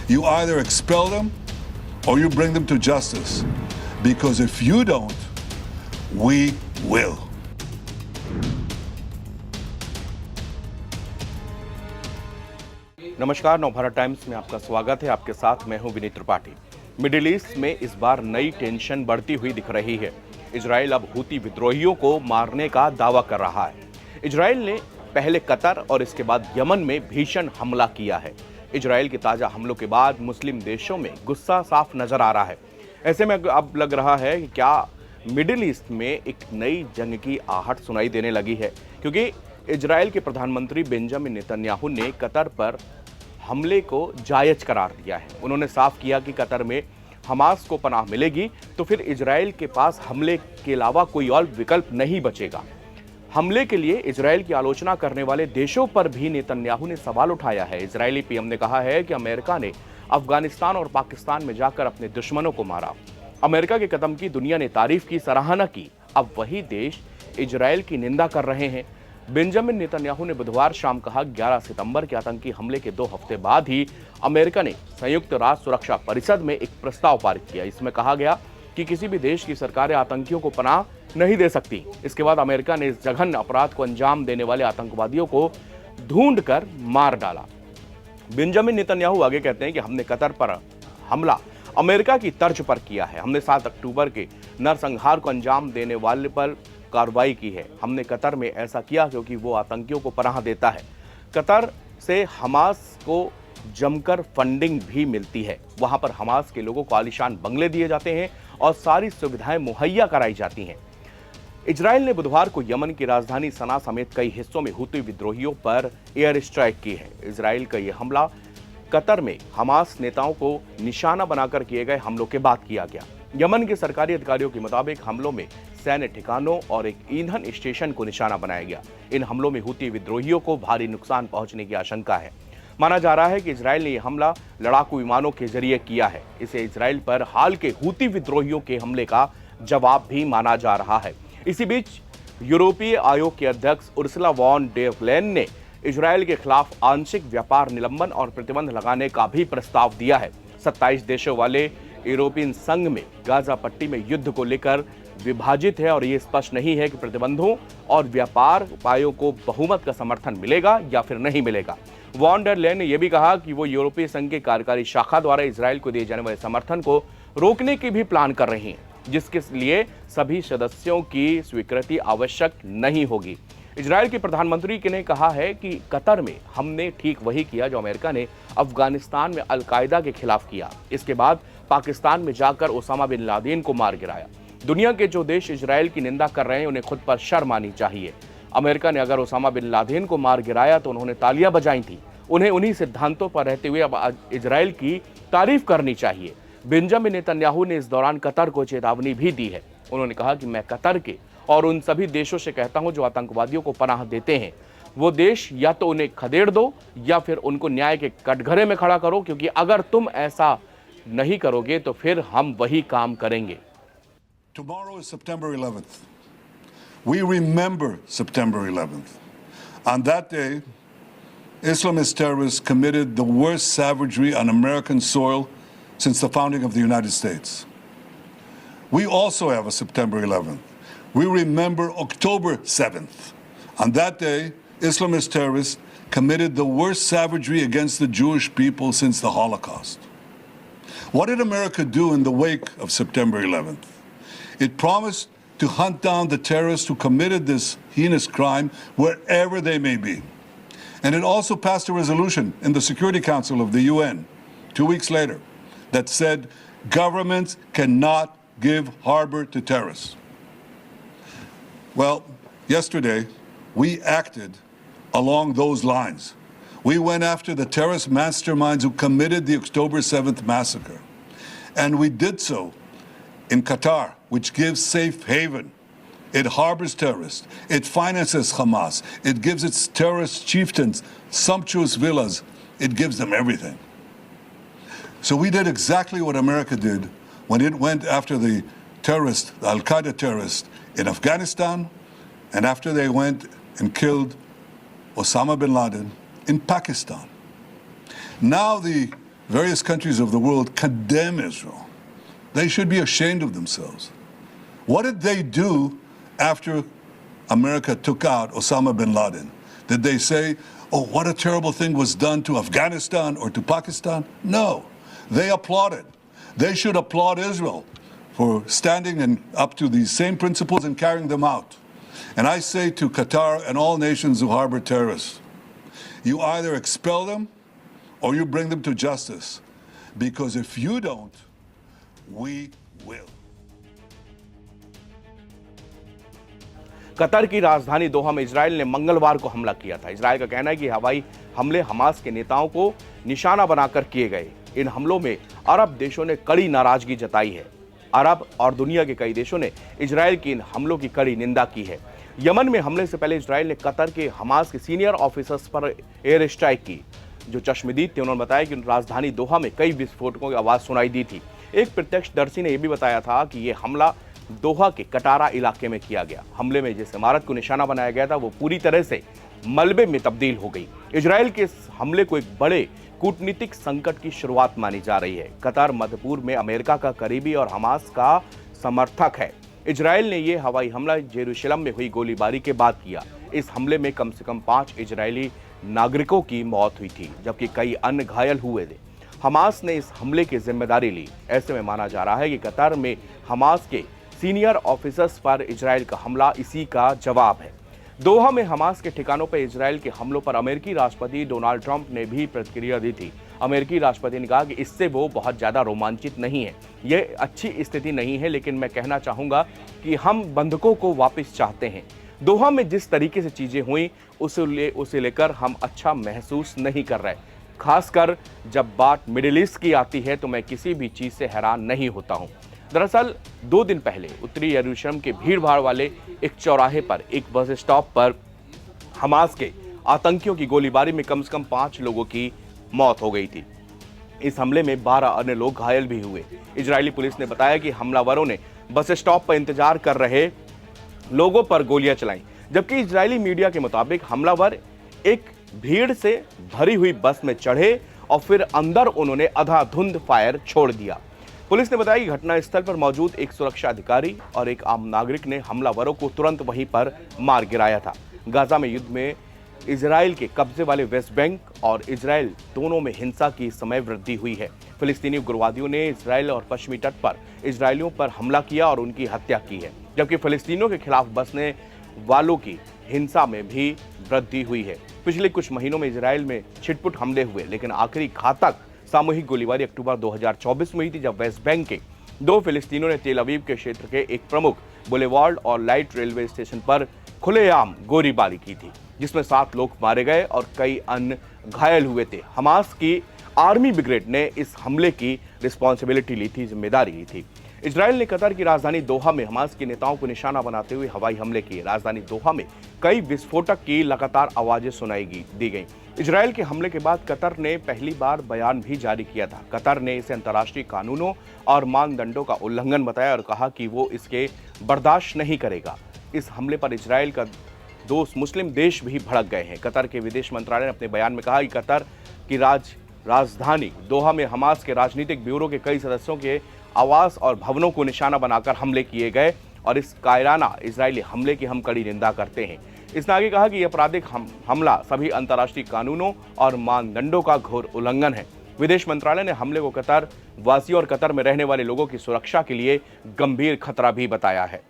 You either expel them or you bring them to justice. Because if you don't, we will. नमस्कार, Navbharat times में आपका स्वागत है। आपके साथ मैं हूं विनीत त्रिपाठी। मिडिल ईस्ट में इस बार नई टेंशन बढ़ती हुई दिख रही है। इजराइल अब हूती विद्रोहियों को मारने का दावा कर रहा है। इजराइल ने पहले कतर और इसके बाद यमन में भीषण हमला किया है। इजराइल के ताजा हमलों के बाद मुस्लिम देशों में गुस्सा साफ नजर आ रहा है। ऐसे में अब लग रहा है कि क्या मिडिल ईस्ट में एक नई जंग की आहट सुनाई देने लगी है, क्योंकि इजराइल के प्रधानमंत्री बेंजामिन नेतन्याहू ने कतर पर हमले को जायज करार दिया है। उन्होंने साफ किया कि कतर में हमास को पनाह मिलेगी तो फिर इजराइल के पास हमले के अलावा कोई और विकल्प नहीं बचेगा। हमले के लिए इजराइल की आलोचना करने वाले देशों पर भी नेतन्याहू ने सवाल उठाया है। इजरायली पीएम ने कहा है कि अमेरिका ने अफगानिस्तान और पाकिस्तान में जाकर अपने दुश्मनों को मारा। अमेरिका के कदम की दुनिया ने तारीफ की, सराहना की। अब वही देश इजराइल की निंदा कर रहे हैं। बेंजामिन नेतन्याहू ने बुधवार शाम कहा, 11 सितंबर के आतंकी हमले के 2 हफ्ते बाद ही अमेरिका ने संयुक्त राष्ट्र सुरक्षा परिषद में एक प्रस्ताव पारित किया। इसमें कहा गया कि किसी भी देश की सरकारें आतंकियों को पनाह नहीं दे सकती। इसके बाद अमेरिका ने इस जघन्य अपराध को अंजाम देने वाले आतंकवादियों को ढूंढकर मार डाला। बेंजामिन नेतन्याहू आगे कहते हैं कि हमने कतर पर हमला अमेरिका की तर्ज पर किया है। हमने 7 अक्टूबर के नरसंहार को अंजाम देने वाले पर कार्रवाई की है। हमने कतर में ऐसा किया क्योंकि वो आतंकियों को पनाह देता है। कतर से हमास को जमकर फंडिंग भी मिलती है। वहां पर हमास के लोगों को आलीशान बंगले दिए जाते हैं और सारी सुविधाएं मुहैया कराई जाती हैं। इजराइल ने बुधवार को यमन की राजधानी सना समेत कई हिस्सों में हूती विद्रोहियों पर एयर स्ट्राइक की है। इजराइल का यह हमला कतर में हमास नेताओं को निशाना बनाकर किए गए हमलों के बाद किया गया। यमन के सरकारी अधिकारियों के मुताबिक हमलों में सैन्य ठिकानों और एक ईंधन स्टेशन को निशाना बनाया गया। इन हमलों में हूती विद्रोहियों को भारी नुकसान पहुंचने की आशंका है। माना जा रहा है कि इजराइल ने यह हमला लड़ाकू विमानों के जरिए किया है। इसे इजराइल पर हाल के हूती विद्रोहियों के हमले का जवाब भी माना जा रहा है। इसी बीच यूरोपीय आयोग के अध्यक्ष उर्सुला वॉन डेर लेयन ने इजराइल के खिलाफ आंशिक व्यापार निलंबन और प्रतिबंध लगाने का भी प्रस्ताव दिया है। 27 देशों वाले यूरोपियन संघ में गाजा पट्टी में युद्ध को लेकर विभाजित है और ये स्पष्ट नहीं है कि प्रतिबंधों और व्यापार उपायों को बहुमत का समर्थन मिलेगा या फिर नहीं मिलेगा। वॉन डेर लेयन ने यह भी कहा कि वो यूरोपीय संघ की कार्यकारी शाखा द्वारा इजराइल को दिए जाने वाले समर्थन को रोकने की भी प्लान कर रही है, जिसके लिए सभी सदस्यों की स्वीकृति आवश्यक नहीं होगी। इजराइल के प्रधानमंत्री ने कहा है कि कतर में हमने ठीक वही किया जो अमेरिका ने अफगानिस्तान में अलकायदा के खिलाफ किया। इसके बाद पाकिस्तान में जाकर ओसामा बिन लादेन को मार गिराया। दुनिया के जो देश इजराइल की निंदा कर रहे हैं उन्हें खुद पर शर्म आनी चाहिए। अमेरिका ने अगर ओसामा बिन लादेन को मार गिराया तो उन्होंने तालियां बजाई थी। उन्हें उन्हीं सिद्धांतों पर रहते हुए अब इजराइल की तारीफ करनी चाहिए। बेंजामिन नेतन्याहू ने इस दौरान कतर को चेतावनी भी दी है। उन्होंने कहा कि मैं कतर के और उन सभी देशों से कहता हूं जो आतंकवादियों को पनाह देते हैं, वो देश या तो उन्हें खदेड़ दो या फिर उनको न्याय के कटघरे में खड़ा करो, क्योंकि अगर तुम ऐसा नहीं करोगे तो फिर हम वही काम करेंगे। Tomorrow is September 11th. We remember September 11th. On that day, Islamist terrorists committed the worst savagery on American soil since the founding of the United States. We also have a September 11th. We remember October 7th. On that day, Islamist terrorists committed the worst savagery against the Jewish people since the Holocaust. What did America do in the wake of September 11th? It promised to hunt down the terrorists who committed this heinous crime wherever they may be. And it also passed a resolution in the Security Council of the UN 2 weeks later that said governments cannot give harbor to terrorists. Well, yesterday we acted along those lines. We went after the terrorist masterminds who committed the October 7th massacre. And we did so in Qatar, which gives safe haven. It harbors terrorists. It finances Hamas. It gives its terrorist chieftains sumptuous villas. It gives them everything. So we did exactly what America did when it went after the terrorists, the Al-Qaeda terrorists in Afghanistan, and after they went and killed Osama bin Laden in Pakistan. Now the various countries of the world condemn Israel. They should be ashamed of themselves. What did they do after America took out Osama bin Laden? Did they say, oh, what a terrible thing was done to Afghanistan or to Pakistan? No, they applauded. They should applaud Israel for standing and up to these same principles and carrying them out. And I say to Qatar and all nations who harbor terrorists, you either expel them or you bring them to justice. Because if you don't, we will. Qatar की राजधानी दोहा में Israel ने मंगलवार को हमला किया था। Israel का कहना है कि हवाई हमले हमास के नेताओं को निशाना बनाकर किए गए। इन हमलों में अरब देशों ने कड़ी नाराजगी जताई है। अरब और दुनिया के कई देशों ने इजराइल की इन हमलों की कड़ी निंदा की है। यमन में हमले से पहले इजराइल ने कतर के हमास के सीनियर ऑफिसर्स पर एयर स्ट्राइक की। जो चश्मदीद थे उन्होंने बताया कि राजधानी दोहा में कई विस्फोटकों की आवाज सुनाई दी थी। एक प्रत्यक्षदर्शी ने यह भी बताया था कि यह हमला दोहा के कटारा इलाके में किया गया। हमले में जिस इमारत को निशाना बनाया गया था वो पूरी तरह से मलबे में तब्दील हो गई। इजराइल के इस हमले को एक बड़े कूटनीतिक संकट की शुरुआत मानी जा रही है। कतर मध्य पूर्व में अमेरिका का करीबी और हमास का समर्थक है। इजराइल ने यह हवाई हमला जेरूशलम में हुई गोलीबारी के बाद किया। इस हमले में कम से कम 5 इजरायली नागरिकों की मौत हुई थी, जबकि कई अन्य घायल हुए थे। हमास ने इस हमले की जिम्मेदारी ली। ऐसे में माना जा रहा है कि कतर में हमास के सीनियर ऑफिसर्स पर इजराइल का हमला इसी का जवाब है। दोहा में हमास के ठिकानों पर इजराइल के हमलों पर अमेरिकी राष्ट्रपति डोनाल्ड ट्रंप ने भी प्रतिक्रिया दी थी। अमेरिकी राष्ट्रपति ने कहा कि इससे वो बहुत ज्यादा रोमांचित नहीं है, यह अच्छी स्थिति नहीं है, लेकिन मैं कहना चाहूंगा कि हम बंधकों को वापस चाहते हैं। दोहा में जिस तरीके से चीजें हुई उसे लेकर हम अच्छा महसूस नहीं कर रहे। खासकर जब बात मिडिल ईस्ट की आती है तो मैं किसी भी चीज से हैरान नहीं होता हूं। दरअसल 2 दिन पहले उत्तरी यरूशलेम के भीड़भाड़ वाले एक चौराहे पर एक बस स्टॉप पर हमास के आतंकियों की गोलीबारी में कम से कम 5 लोगों की मौत हो गई थी। इस हमले में 12 अन्य लोग घायल भी हुए। इजरायली पुलिस ने बताया कि हमलावरों ने बस स्टॉप पर इंतजार कर रहे लोगों पर गोलियां चलाईं, जबकि इजरायली मीडिया के मुताबिक हमलावर एक भीड़ से भरी हुई बस में चढ़े और फिर अंदर उन्होंने अंधाधुंध फायर छोड़ दिया। पुलिस ने बताया कि घटनास्थल पर मौजूद एक सुरक्षा अधिकारी और एक आम नागरिक ने हमलावरों को तुरंत वहीं पर मार गिराया था। गाजा में युद्ध में इजराइल के कब्जे वाले वेस्ट बैंक और इजराइल दोनों में हिंसा की समय वृद्धि हुई है। फिलिस्तीनी उग्रवादियों ने इजराइल और पश्चिमी तट पर इजरायलियों पर हमला किया और उनकी हत्या की है, जबकि फिलिस्तीनियों के खिलाफ बसने वालों की हिंसा में भी वृद्धि हुई है। पिछले कुछ महीनों में इजराइल में छिटपुट हमले हुए, लेकिन आखिरी घातक सामूहिक गोलीबारी अक्टूबर 2024 में हुई थी, जब वेस्ट बैंक के 2 फिलिस्तीनियों ने तेल अवीव के क्षेत्र के एक प्रमुख बुलेवार्ड और लाइट रेलवे स्टेशन पर खुलेआम गोलीबारी की थी, जिसमें 7 लोग मारे गए और कई अन्य घायल हुए थे। हमास की आर्मी ब्रिगेड ने इस हमले की रिस्पॉन्सिबिलिटी ली थी, जिम्मेदारी ली थी। इजराइल ने कतर की राजधानी दोहा में हमास के नेताओं को निशाना बनाते हुए हवाई हमले किए। राजधानी दोहा में कई विस्फोटक की लगातार आवाजें सुनाई दी गई। इजराइल के हमले के बाद कतर ने पहली बार बयान भी जारी किया था। कतर ने इसे अंतर्राष्ट्रीय कानूनों और मानदंडों का उल्लंघन बताया और कहा कि वो इसके बर्दाश्त नहीं करेगा। इस हमले पर इजराइल का दोस्त मुस्लिम देश भी भड़क गए हैं। कतर के विदेश मंत्रालय ने अपने बयान में कहा कि कतर की राजधानी दोहा में हमास के राजनीतिक ब्यूरो के कई सदस्यों के आवास और भवनों को निशाना बनाकर हमले किए गए और इस कायराना इजरायली हमले की हम कड़ी निंदा करते हैं। इसने आगे कहा कि यह आपराधिक हमला सभी अंतर्राष्ट्रीय कानूनों और मानदंडों का घोर उल्लंघन है। विदेश मंत्रालय ने हमले को कतर वासियों और कतर में रहने वाले लोगों की सुरक्षा के लिए गंभीर खतरा भी बताया है।